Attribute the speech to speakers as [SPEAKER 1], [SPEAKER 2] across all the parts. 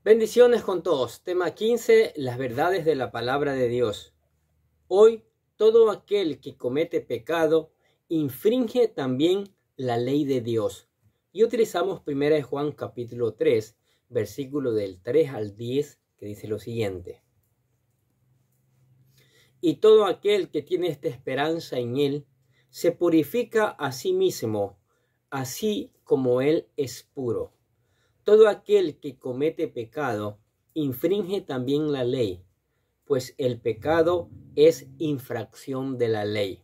[SPEAKER 1] Bendiciones con todos. Tema 15. Las verdades de la palabra de Dios. Hoy, todo aquel que comete pecado infringe también la ley de Dios. Y utilizamos 1 Juan capítulo 3, versículo del 3 al 10, que dice lo siguiente. Y todo aquel que tiene esta esperanza en Él, se purifica a sí mismo, así como Él es puro. Todo aquel que comete pecado infringe también la ley, pues el pecado es infracción de la ley.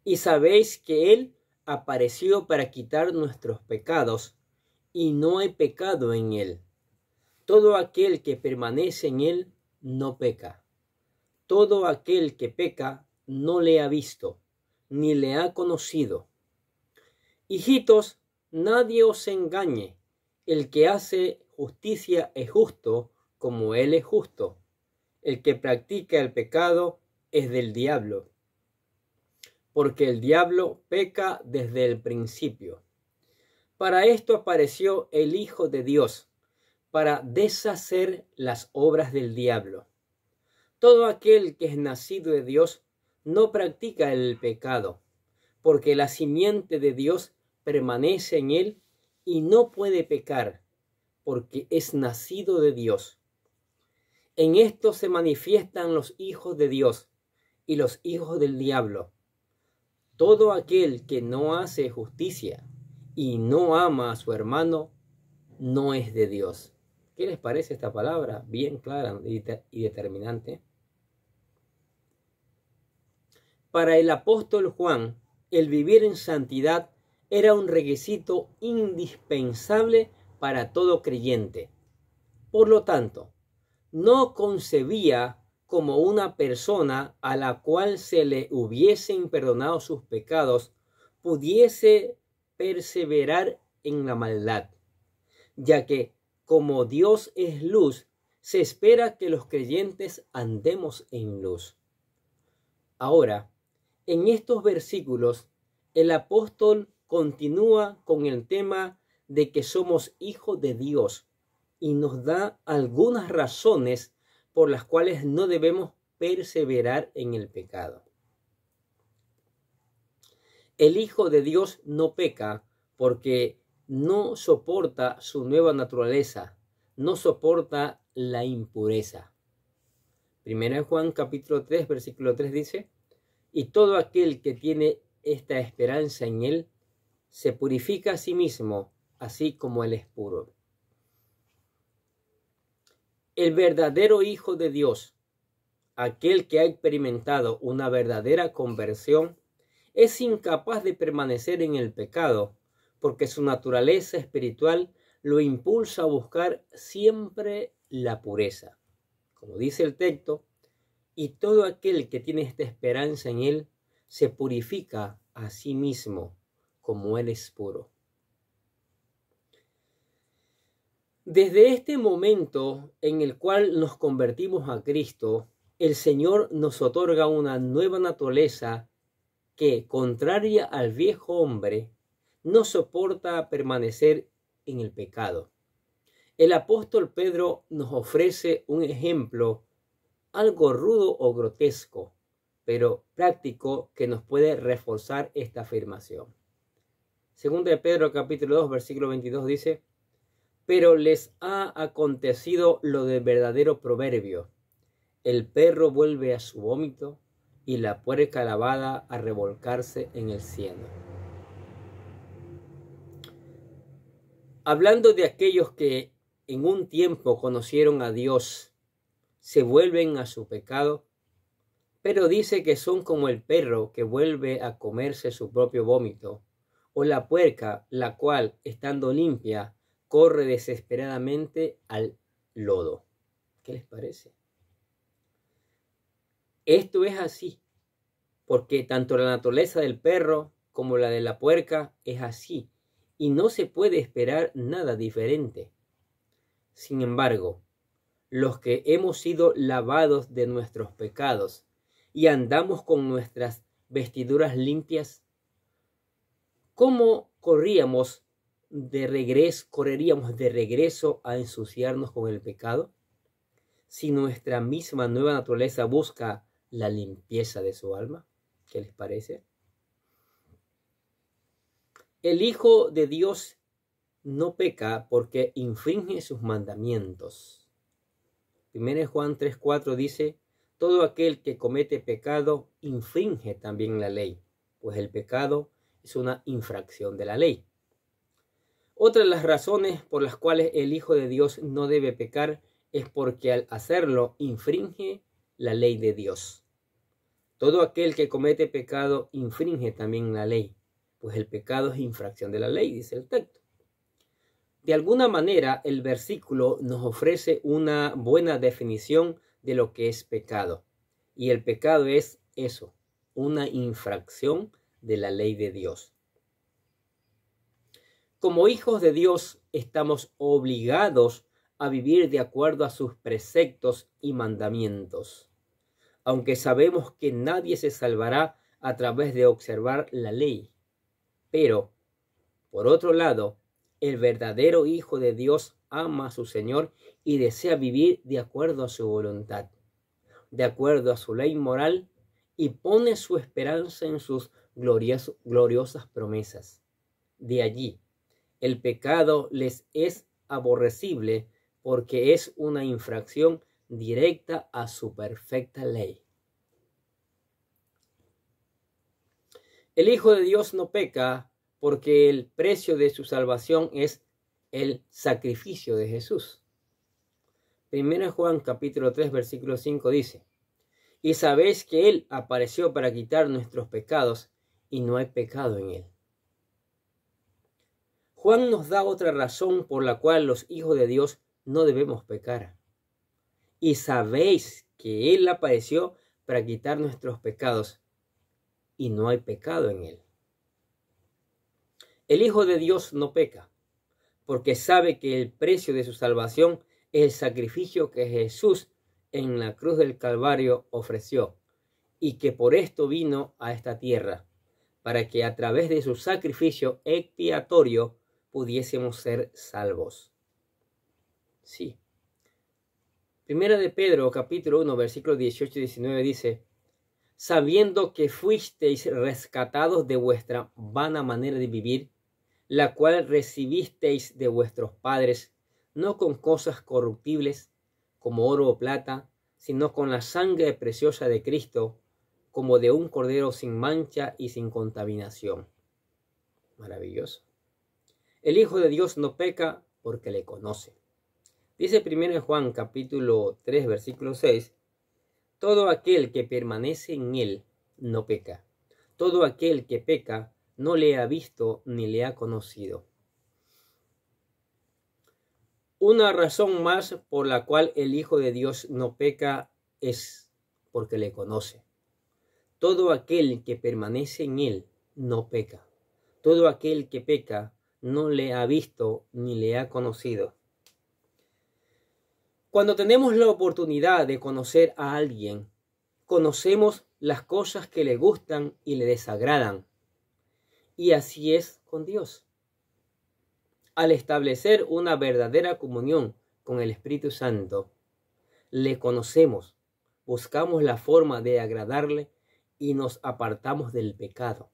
[SPEAKER 1] Y sabéis que Él apareció para quitar nuestros pecados, y no hay pecado en Él. Todo aquel que permanece en Él no peca. Todo aquel que peca no le ha visto, ni le ha conocido. Hijitos, nadie os engañe. El que hace justicia es justo, como Él es justo. El que practica el pecado es del diablo, porque el diablo peca desde el principio. Para esto apareció el Hijo de Dios, para deshacer las obras del diablo. Todo aquel que es nacido de Dios no practica el pecado, porque la simiente de Dios permanece en él y no puede pecar, porque es nacido de Dios. En esto se manifiestan los hijos de Dios y los hijos del diablo. Todo aquel que no hace justicia y no ama a su hermano, no es de Dios. ¿Qué les parece esta palabra? Bien clara y determinante. Para el apóstol Juan, el vivir en santidad era un requisito indispensable para todo creyente. Por lo tanto, no concebía como una persona a la cual se le hubiesen perdonado sus pecados pudiese perseverar en la maldad, ya que como Dios es luz, se espera que los creyentes andemos en luz. Ahora, en estos versículos, el apóstol continúa con el tema de que somos hijos de Dios y nos da algunas razones por las cuales no debemos perseverar en el pecado. El Hijo de Dios no peca porque no soporta su nueva naturaleza, no soporta la impureza. 1 Juan capítulo 3, versículo 3 dice: y todo aquel que tiene esta esperanza en Él, se purifica a sí mismo, así como Él es puro. El verdadero Hijo de Dios, aquel que ha experimentado una verdadera conversión, es incapaz de permanecer en el pecado, porque su naturaleza espiritual lo impulsa a buscar siempre la pureza. Como dice el texto, y todo aquel que tiene esta esperanza en Él se purifica a sí mismo, como Él es puro. Desde este momento en el cual nos convertimos a Cristo, el Señor nos otorga una nueva naturaleza que, contraria al viejo hombre, no soporta permanecer en el pecado. El apóstol Pedro nos ofrece un ejemplo algo rudo o grotesco, pero práctico, que nos puede reforzar esta afirmación. Segunda de Pedro capítulo 2, versículo 22 dice: pero les ha acontecido lo del verdadero proverbio: el perro vuelve a su vómito y la puerca lavada a revolcarse en el cieno. Hablando de aquellos que en un tiempo conocieron a Dios, se vuelven a su pecado, pero dice que son como el perro que vuelve a comerse su propio vómito, o la puerca, la cual, estando limpia, corre desesperadamente al lodo. ¿Qué les parece? Esto es así, porque tanto la naturaleza del perro como la de la puerca es así, y no se puede esperar nada diferente. Sin embargo, los que hemos sido lavados de nuestros pecados y andamos con nuestras vestiduras limpias, ¿cómo corríamos de regreso, correríamos de regreso a ensuciarnos con el pecado? Si nuestra misma nueva naturaleza busca la limpieza de su alma. ¿Qué les parece? El Hijo de Dios no peca porque infringe sus mandamientos. 1 Juan 3:4 dice: todo aquel que comete pecado infringe también la ley, pues el pecado es una infracción de la ley. Otra de las razones por las cuales el Hijo de Dios no debe pecar es porque al hacerlo infringe la ley de Dios. Todo aquel que comete pecado infringe también la ley, pues el pecado es infracción de la ley, dice el texto. De alguna manera, el versículo nos ofrece una buena definición de lo que es pecado. Y el pecado es eso, una infracción de la ley de Dios. Como hijos de Dios, estamos obligados a vivir de acuerdo a sus preceptos y mandamientos, aunque sabemos que nadie se salvará a través de observar la ley. Pero, por otro lado, el verdadero Hijo de Dios ama a su Señor y desea vivir de acuerdo a su voluntad, de acuerdo a su ley moral, y pone su esperanza en sus gloriosas promesas. De allí, el pecado les es aborrecible porque es una infracción directa a su perfecta ley. El Hijo de Dios no peca porque el precio de su salvación es el sacrificio de Jesús. 1 Juan capítulo 3 versículo 5 dice: y sabéis que Él apareció para quitar nuestros pecados y no hay pecado en Él. Juan nos da otra razón por la cual los hijos de Dios no debemos pecar. Y sabéis que Él apareció para quitar nuestros pecados y no hay pecado en Él. El Hijo de Dios no peca porque sabe que el precio de su salvación es el sacrificio que Jesús en la cruz del Calvario ofreció, y que por esto vino a esta tierra, para que a través de su sacrificio expiatorio pudiésemos ser salvos. Sí. Primera de Pedro, capítulo 1, versículos 18 y 19 dice: sabiendo que fuisteis rescatados de vuestra vana manera de vivir, la cual recibisteis de vuestros padres, no con cosas corruptibles, como oro o plata, sino con la sangre preciosa de Cristo, como de un cordero sin mancha y sin contaminación. Maravilloso. El Hijo de Dios no peca porque le conoce. Dice 1 Juan capítulo 3 versículo 6: todo aquel que permanece en él no peca. Todo aquel que peca no le ha visto ni le ha conocido. Una razón más por la cual el Hijo de Dios no peca es porque le conoce. Todo aquel que permanece en él no peca. Todo aquel que peca no le ha visto ni le ha conocido. Cuando tenemos la oportunidad de conocer a alguien, conocemos las cosas que le gustan y le desagradan. Y así es con Dios. Al establecer una verdadera comunión con el Espíritu Santo, le conocemos, buscamos la forma de agradarle y nos apartamos del pecado,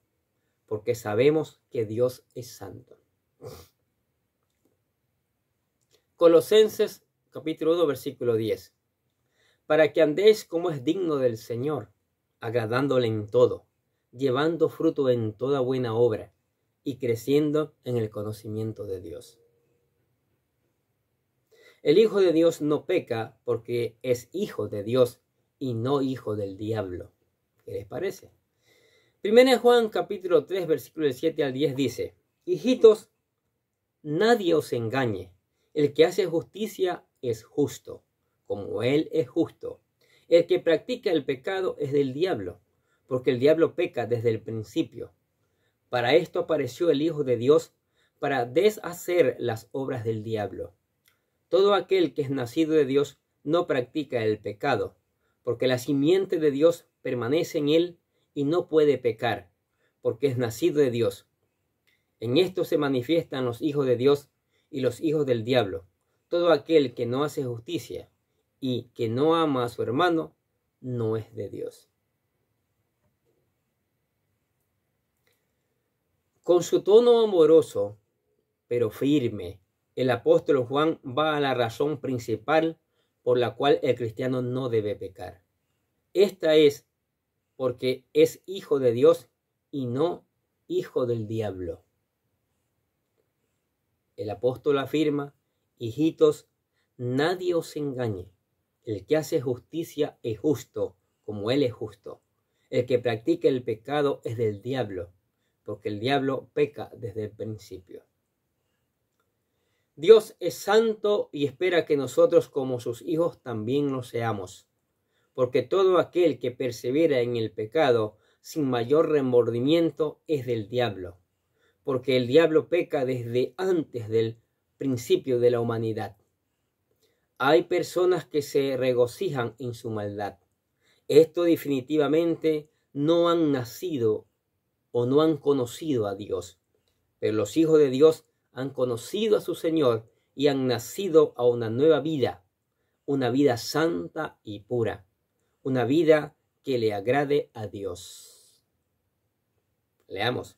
[SPEAKER 1] porque sabemos que Dios es santo. Colosenses capítulo 1 versículo 10: para que andéis como es digno del Señor, agradándole en todo, llevando fruto en toda buena obra y creciendo en el conocimiento de Dios. El Hijo de Dios no peca porque es hijo de Dios y no hijo del diablo. ¿Qué les parece? 1 Juan capítulo 3 versículo 7 al 10 dice: hijitos, nadie os engañe. El que hace justicia es justo, como Él es justo. El que practica el pecado es del diablo, porque el diablo peca desde el principio. Para esto apareció el Hijo de Dios, para deshacer las obras del diablo. Todo aquel que es nacido de Dios no practica el pecado, porque la simiente de Dios permanece en él y no puede pecar, porque es nacido de Dios. En esto se manifiestan los hijos de Dios y los hijos del diablo. Todo aquel que no hace justicia y que no ama a su hermano, no es de Dios. Con su tono amoroso, pero firme, el apóstol Juan va a la razón principal por la cual el cristiano no debe pecar. Esta es porque es hijo de Dios y no hijo del diablo. El apóstol afirma: hijitos, nadie os engañe. El que hace justicia es justo, como él es justo. El que practica el pecado es del diablo, porque el diablo peca desde el principio. Dios es santo y espera que nosotros como sus hijos también lo seamos, porque todo aquel que persevera en el pecado sin mayor remordimiento es del diablo, porque el diablo peca desde antes del principio de la humanidad. Hay personas que se regocijan en su maldad. Esto definitivamente no han nacido o no han conocido a Dios, pero los hijos de Dios han conocido a su Señor y han nacido a una nueva vida, una vida santa y pura, una vida que le agrade a Dios. Leamos.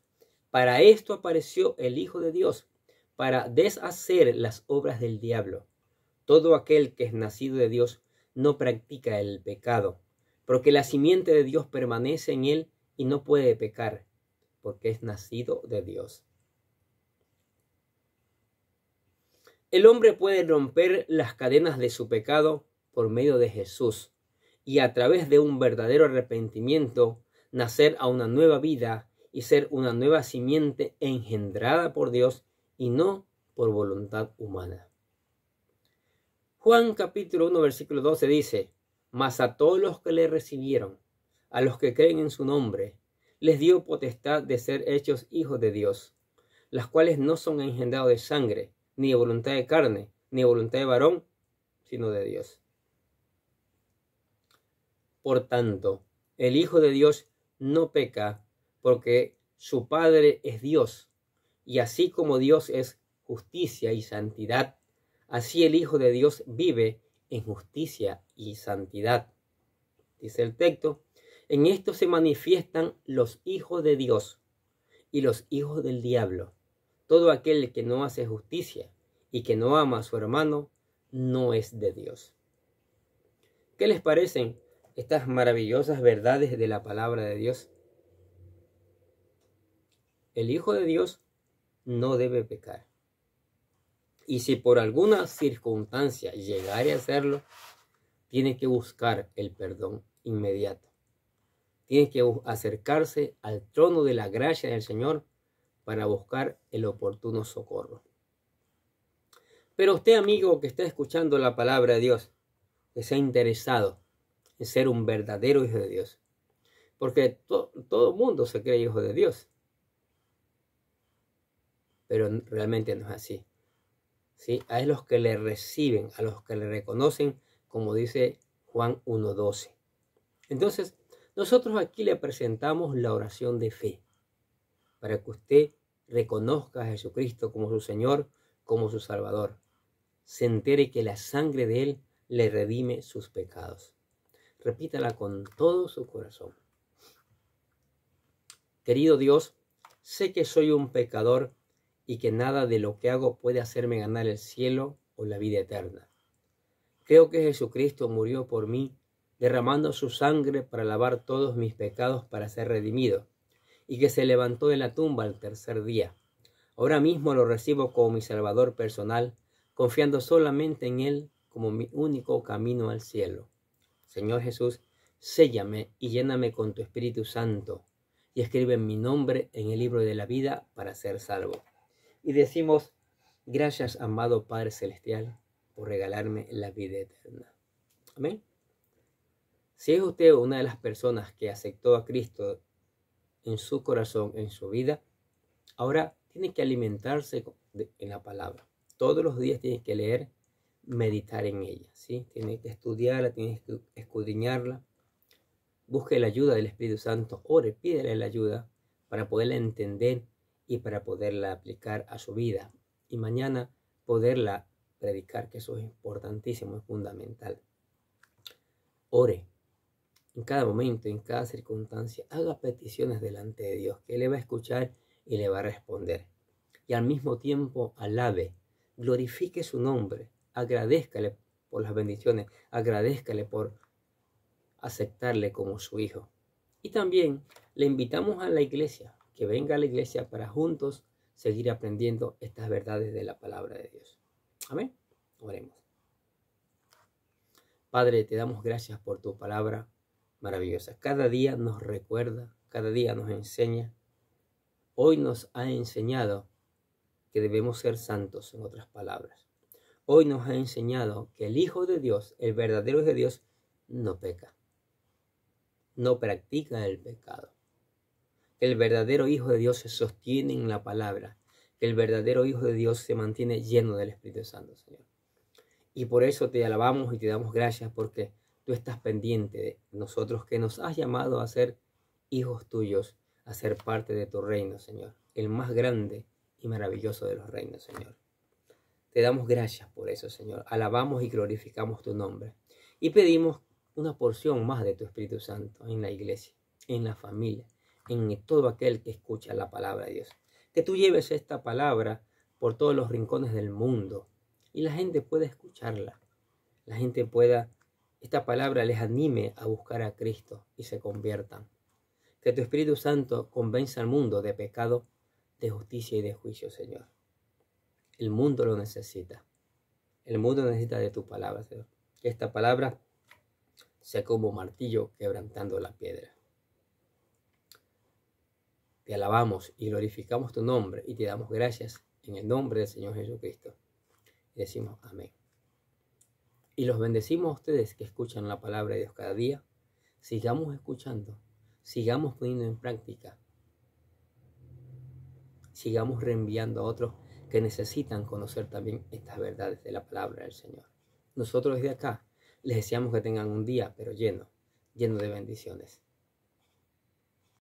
[SPEAKER 1] Para esto apareció el Hijo de Dios, para deshacer las obras del diablo. Todo aquel que es nacido de Dios no practica el pecado, porque la simiente de Dios permanece en él y no puede pecar, porque es nacido de Dios. El hombre puede romper las cadenas de su pecado por medio de Jesús y a través de un verdadero arrepentimiento nacer a una nueva vida y ser una nueva simiente engendrada por Dios y no por voluntad humana. Juan capítulo 1 versículo 12 dice: mas a todos los que le recibieron, a los que creen en su nombre, les dio potestad de ser hechos hijos de Dios, las cuales no son engendrados de sangre, ni de voluntad de carne, ni de voluntad de varón, sino de Dios. Por tanto, el Hijo de Dios no peca porque su Padre es Dios, y así como Dios es justicia y santidad, así el Hijo de Dios vive en justicia y santidad. Dice el texto: en esto se manifiestan los hijos de Dios y los hijos del diablo. Todo aquel que no hace justicia y que no ama a su hermano no es de Dios. ¿Qué les parecen estas maravillosas verdades de la palabra de Dios? El Hijo de Dios no debe pecar. Y si por alguna circunstancia llegare a hacerlo, tiene que buscar el perdón inmediato. Tiene que acercarse al trono de la gracia del Señor para buscar el oportuno socorro. Pero usted, amigo que está escuchando la palabra de Dios, que se ha interesado en ser un verdadero hijo de Dios, porque todo mundo se cree hijo de Dios, pero realmente no es así. ¿Sí? A los que le reciben, a los que le reconocen, como dice Juan 1:12. Entonces, nosotros aquí le presentamos la oración de fe, para que usted reconozca a Jesucristo como su Señor, como su Salvador. Se entere que la sangre de Él le redime sus pecados. Repítala con todo su corazón. Querido Dios, sé que soy un pecador y que nada de lo que hago puede hacerme ganar el cielo o la vida eterna. Creo que Jesucristo murió por mí, derramando su sangre para lavar todos mis pecados para ser redimido, y que se levantó de la tumba al tercer día. Ahora mismo lo recibo como mi Salvador personal, confiando solamente en Él como mi único camino al cielo. Señor Jesús, séllame y lléname con tu Espíritu Santo, y escribe mi nombre en el libro de la vida para ser salvo. Y decimos: gracias, amado Padre Celestial, por regalarme la vida eterna. Amén. Si es usted una de las personas que aceptó a Cristo en su corazón, en su vida, ahora tiene que alimentarse en la palabra. Todos los días tiene que leer, meditar en ella, ¿sí? Tiene que estudiarla, tiene que escudriñarla. Busque la ayuda del Espíritu Santo, ore, pídele la ayuda para poderla entender y para poderla aplicar a su vida y mañana poderla predicar, que eso es importantísimo, es fundamental. Ore en cada momento, en cada circunstancia, haga peticiones delante de Dios, que Él le va a escuchar y le va a responder. Y al mismo tiempo alabe, glorifique su nombre, agradézcale por las bendiciones, agradézcale por aceptarle como su hijo. Y también le invitamos a la iglesia, que venga a la iglesia para juntos seguir aprendiendo estas verdades de la palabra de Dios. Amén. Oremos. Padre, te damos gracias por tu palabra maravillosa. Cada día nos recuerda, cada día nos enseña. Hoy nos ha enseñado que debemos ser santos, en otras palabras. Hoy nos ha enseñado que el Hijo de Dios, el verdadero Hijo de Dios, no peca, no practica el pecado. Que el verdadero Hijo de Dios se sostiene en la palabra, que el verdadero Hijo de Dios se mantiene lleno del Espíritu Santo, Señor. Y por eso te alabamos y te damos gracias, porque tú estás pendiente de nosotros, que nos has llamado a ser hijos tuyos, a ser parte de tu reino, Señor, el más grande y maravilloso de los reinos, Señor. Te damos gracias por eso, Señor. Alabamos y glorificamos tu nombre. Y pedimos una porción más de tu Espíritu Santo en la iglesia, en la familia, en todo aquel que escucha la palabra de Dios. Que tú lleves esta palabra por todos los rincones del mundo y la gente pueda escucharla. La gente pueda, esta palabra les anime a buscar a Cristo y se conviertan. Que tu Espíritu Santo convenza al mundo de pecado, de justicia y de juicio, Señor. El mundo lo necesita. El mundo necesita de tu palabra, Señor. Que esta palabra sea como martillo quebrantando la piedra. Te alabamos y glorificamos tu nombre y te damos gracias en el nombre del Señor Jesucristo. Y decimos amén. Y los bendecimos a ustedes que escuchan la palabra de Dios cada día. Sigamos escuchando, sigamos poniendo en práctica, sigamos reenviando a otros que necesitan conocer también estas verdades de la palabra del Señor. Nosotros desde acá les deseamos que tengan un día, pero lleno de bendiciones.